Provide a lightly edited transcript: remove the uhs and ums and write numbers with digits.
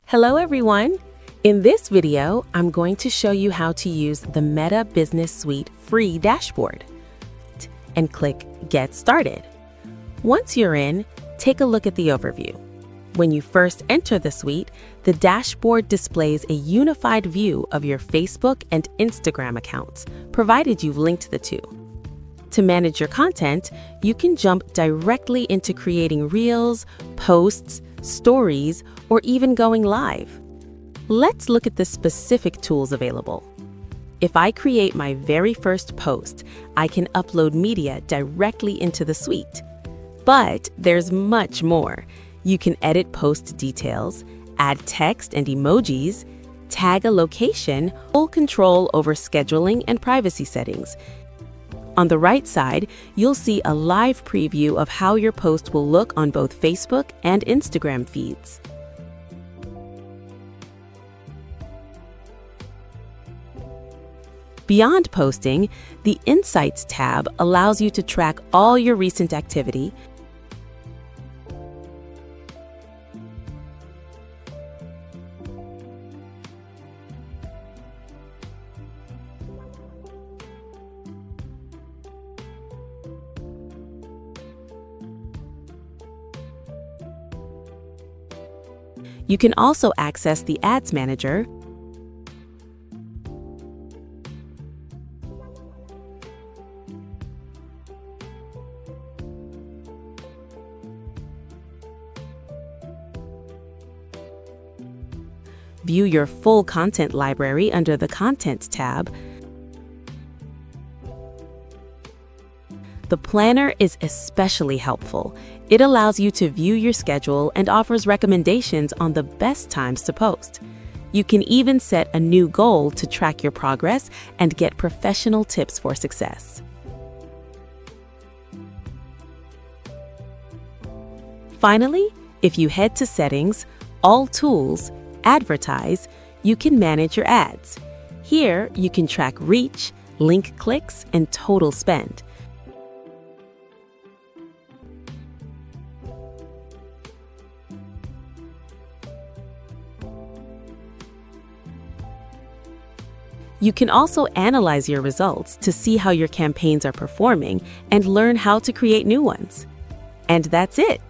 Hello everyone! In this video, I'm going to show you how to use the Meta Business Suite free dashboard. And click Get Started. Once you're in, take a look at the overview. When you first enter the suite, the dashboard displays a unified view of your Facebook and Instagram accounts, provided you've linked the two. To manage your content, you can jump directly into creating reels, posts, stories, or even going live. Let's look at the specific tools available. If I create my very first post, I can upload media directly into the suite. But there's much more. You can edit post details, add text and emojis, tag a location, full control over scheduling and privacy settings. On the right side, you'll see a live preview of how your post will look on both Facebook and Instagram feeds. Beyond posting, the Insights tab allows you to track all your recent activity, You can also access the Ads Manager, view your full content library under the Content tab. The Planner is especially helpful. It allows you to view your schedule and offers recommendations on the best times to post. You can even set a new goal to track your progress and get professional tips for success. Finally, if you head to Settings, All Tools, Advertise, you can manage your ads. Here, you can track reach, link clicks, and total spend. You can also analyze your results to see how your campaigns are performing and learn how to create new ones. And that's it!